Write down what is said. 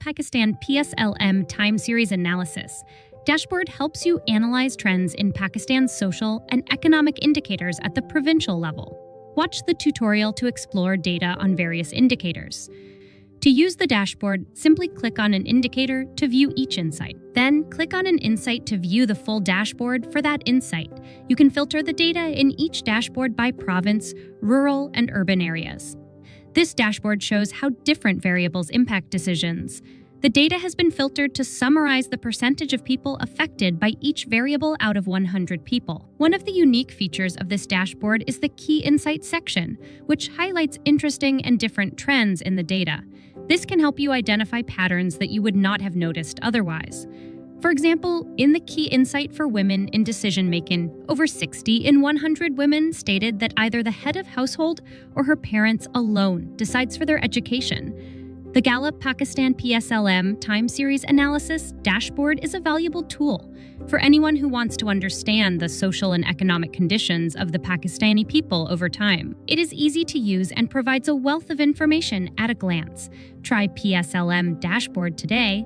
Pakistan PSLM time series analysis dashboard helps you analyze trends in Pakistan's social and economic indicators at the provincial level. Watch the tutorial to explore data on various indicators. To use the dashboard, simply click on an indicator to view each insight. Then, click on an insight to view the full dashboard for that insight. You can filter the data in each dashboard by province, rural, and urban areas. This dashboard shows how different variables impact decisions. The data has been filtered to summarize the percentage of people affected by each variable out of 100 people. One of the unique features of this dashboard is the Key Insights section, which highlights interesting and different trends in the data. This can help you identify patterns that you would not have noticed otherwise. For example, in the Key Insight for Women in Decision-Making, over 60 in 100 women stated that either the head of household or her parents alone decides for their education. The Gallup Pakistan PSLM time series analysis dashboard is a valuable tool for anyone who wants to understand the social and economic conditions of the Pakistani people over time. It is easy to use and provides a wealth of information at a glance. Try PSLM dashboard today